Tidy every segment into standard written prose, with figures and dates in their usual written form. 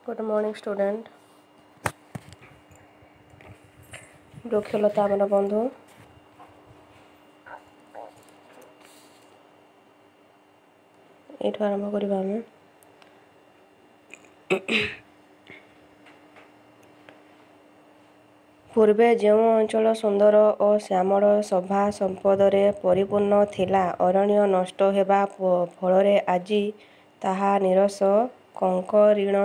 Good morning student. ବୃକ୍ଷଲତା ଆମର ବନ୍ଧୁ। ଏଇଠୁ ଆରମ୍ଭ କରିବା ଆମେ। ପୂର୍ବେ ଯେଉଁ ଅଞ୍ଚଳ ସୁନ୍ଦର ଓ ଶ୍ୟାମଳ ଶୋଭା ସମ୍ପଦରେ ପରିପୂର୍ଣ୍ଣ ଥିଲା, ଅରଣ୍ୟ ନଷ୍ଟ ହେବା ଫଳରେ ଆଜି ତାହା ନିରସ, କଙ୍କରୀଣ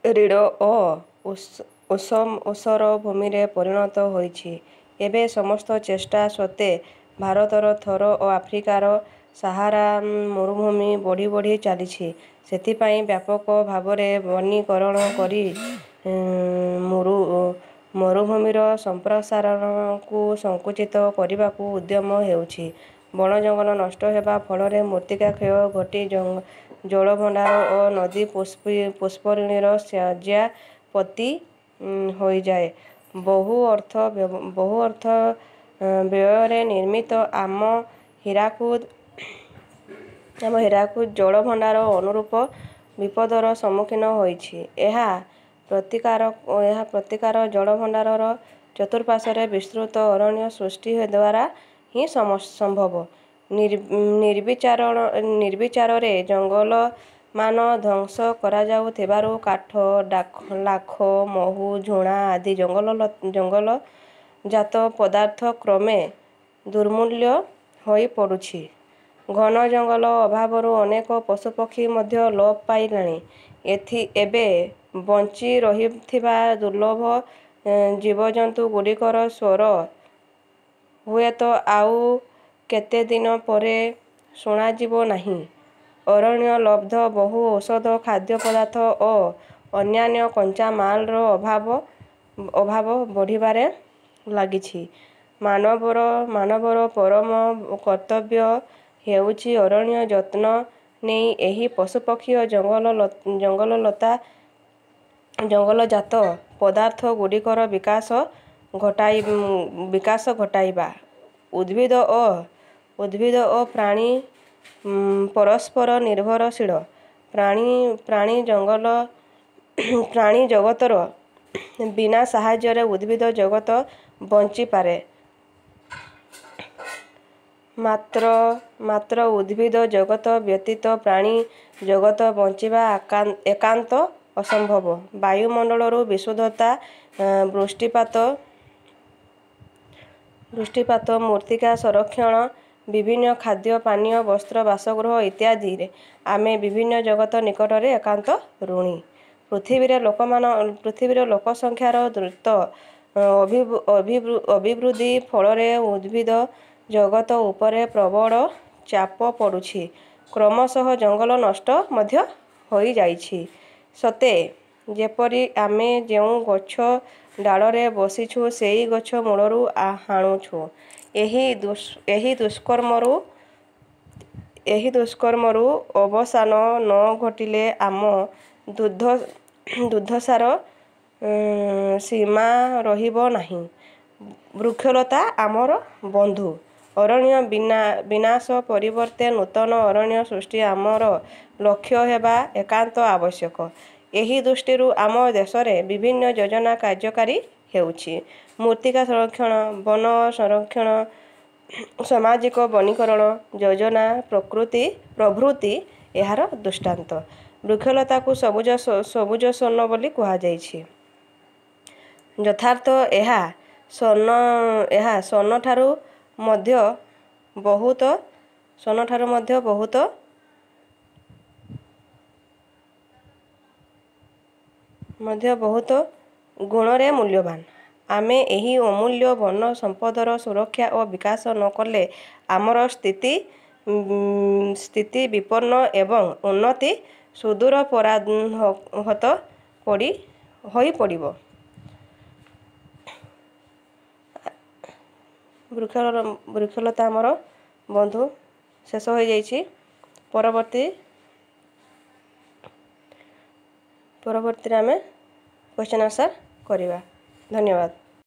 ଓ ଊଷର ଭୂମିରେ ପରିଣତ ହୋଇଛି। ଏବେ ସମସ୍ତ ଚେଷ୍ଟା ସତ୍ତ୍ୱେ ଭାରତର ଥର ଓ ଆଫ୍ରିକାର ସାହାରା ମରୁଭୂମି ବଢ଼ି ବଢ଼ି ଚାଲିଛି। ସେଥିପାଇଁ ବ୍ୟାପକ ଭାବରେ ବନୀକରଣ କରି ମରୁଭୂମିର ସମ୍ପ୍ରସାରଣକୁ ସଙ୍କୁଚିତ କରିବାକୁ ଉଦ୍ୟମ ହେଉଛି। ବଣ ଜଙ୍ଗଲ ନଷ୍ଟ ହେବା ଫଳରେ ମୃତ୍ତିକା କ୍ଷୟ ଘଟି ଜଳଭଣ୍ଡାର ଓ ନଦୀ ପୁଷ୍କରିଣୀର ଶଯ୍ୟାପତି ହୋଇଯାଏ। ବହୁ ଅର୍ଥ ବ୍ୟୟରେ ନିର୍ମିତ ଆମ ହୀରାକୁଦ ଜଳଭଣ୍ଡାର ଅନୁରୂପ ବିପଦର ସମ୍ମୁଖୀନ ହୋଇଛି। ଏହା ପ୍ରତିକାର ଜଳଭଣ୍ଡାରର ଚତୁଃପାର୍ଶ୍ୱରେ ବିସ୍ତୃତ ଅରଣ୍ୟ ସୃଷ୍ଟି ଦ୍ୱାରା ହିଁ ସମ୍ଭବ। ନିର୍ବିଚାରରେ ଜଙ୍ଗଲମାନ ଧ୍ୱଂସ କରାଯାଉଥିବାରୁ କାଠ, ଲାଖ, ମହୁ, ଝୁଣା ଆଦି ଜଙ୍ଗଲଜାତ ପଦାର୍ଥ କ୍ରମେ ଦୁର୍ମୂଲ୍ୟ ହୋଇପଡ଼ୁଛି। ଘନ ଜଙ୍ଗଲ ଅଭାବରୁ ଅନେକ ପଶୁପକ୍ଷୀ ମଧ୍ୟ ଲୋପ ପାଇଲେଣି। ଏବେ ବଞ୍ଚି ରହିଥିବା ଦୁର୍ଲଭ ଜୀବଜନ୍ତୁଗୁଡ଼ିକର ସ୍ୱର ହୁଏତ ଆଉ କେତେଦିନ ପରେ ଶୁଣାଯିବ ନାହିଁ। ଅରଣ୍ୟଲବ୍ଧ ବହୁ ଔଷଧ, ଖାଦ୍ୟପଦାର୍ଥ ଓ ଅନ୍ୟାନ୍ୟ କଞ୍ଚାମାଲର ଅଭାବ ବଢ଼ିବାରେ ଲାଗିଛି। ମାନବର ପରମ କର୍ତ୍ତବ୍ୟ ହେଉଛି ଅରଣ୍ୟ ଯତ୍ନ ନେଇ ଏହି ପଶୁପକ୍ଷୀ ଓ ଜଙ୍ଗଲଜାତ ପଦାର୍ଥଗୁଡ଼ିକର ବିକାଶ ଘଟାଇବା। ଉଦ୍ଭିଦ ଓ ପ୍ରାଣୀ ପରସ୍ପର ନିର୍ଭରଶୀଳ। ପ୍ରାଣୀ ଜଗତର ବିନା ସାହାଯ୍ୟରେ ଉଦ୍ଭିଦ ଜଗତ ବଞ୍ଚିପାରେ। ମାତ୍ର ଉଦ୍ଭିଦ ଜଗତ ବ୍ୟତୀତ ପ୍ରାଣୀ ଜଗତ ବଞ୍ଚିବା ଏକାନ୍ତ ଅସମ୍ଭବ। ବାୟୁମଣ୍ଡଳରୁ ବିଶୁଦ୍ଧତା, ବୃଷ୍ଟିପାତ, ମୃତ୍ତିକା ସଂରକ୍ଷଣ, ବିଭିନ୍ନ ଖାଦ୍ୟ ପାନୀୟ, ବସ୍ତ୍ର, ବାସଗୃହ ଇତ୍ୟାଦିରେ ଆମେ ବିଭିନ୍ନ ଜଗତ ନିକଟରେ ଏକାନ୍ତ ଋଣୀ। ପୃଥିବୀର ଲୋକସଂଖ୍ୟାର ଦ୍ରୁତ ଅଭିବୃଦ୍ଧି ଫଳରେ ଉଦ୍ଭିଦ ଜଗତ ଉପରେ ପ୍ରବଳ ଚାପ ପଡ଼ୁଛି। କ୍ରମଶଃ ଜଙ୍ଗଲ ନଷ୍ଟ ମଧ୍ୟ ହୋଇଯାଇଛି। ସତେ ଯେପରି ଆମେ ଯେଉଁ ଗଛ ଡାଳରେ ବସିଛୁ, ସେହି ଗଛ ମୂଳରୁ ହାଣୁଛୁ। ଏହି ଦୁଷ୍କର୍ମରୁ ଅବସାନ ନ ଘଟିଲେ ଆମ ଦୁର୍ଦ୍ଦଶାର ସୀମା ରହିବ ନାହିଁ। ବୃକ୍ଷଲତା ଆମର ବନ୍ଧୁ। ଅରଣ୍ୟ ବିନାଶ ପରିବର୍ତ୍ତେ ନୂତନ ଅରଣ୍ୟ ସୃଷ୍ଟି ଆମର ଲକ୍ଷ୍ୟ ହେବା ଏକାନ୍ତ ଆବଶ୍ୟକ। ଏହି ଦୃଷ୍ଟିରୁ ଆମ ଦେଶରେ ବିଭିନ୍ନ ଯୋଜନା କାର୍ଯ୍ୟକାରୀ ହେଉଛି। ମୃତ୍ତିକା ସଂରକ୍ଷଣ, ବନ ସଂରକ୍ଷଣ, ସାମାଜିକ ବନୀକରଣ ଯୋଜନା ପ୍ରଭୃତି ଏହାର ଦୃଷ୍ଟାନ୍ତ। ବୃକ୍ଷଲତାକୁ ସବୁଜ ସ୍ୱର୍ଣ୍ଣ ବୋଲି କୁହାଯାଇଛି। ଯଥାର୍ଥ ଏହା ସ୍ୱର୍ଣ୍ଣଠାରୁ ମଧ୍ୟ ବହୁତ ଗୁଣରେ ମୂଲ୍ୟବାନ। ଆମେ ଏହି ଅମୂଲ୍ୟ ବନ ସମ୍ପଦର ସୁରକ୍ଷା ଓ ବିକାଶ ନ କଲେ ଆମର ସ୍ଥିତି ବିପନ୍ନ ଏବଂ ଉନ୍ନତି ସୁଦୂର ପରାହତ ହୋଇପଡ଼ିବ। ବୃକ୍ଷଲତା ଆମର ବନ୍ଧୁ ଶେଷ ହୋଇଯାଇଛି। ପରବର୍ତ୍ତୀରେ ଆମେ କ୍ୱେଶ୍ଚନ୍ ଆନ୍ସର୍ କରିବା। ଧନ୍ୟବାଦ।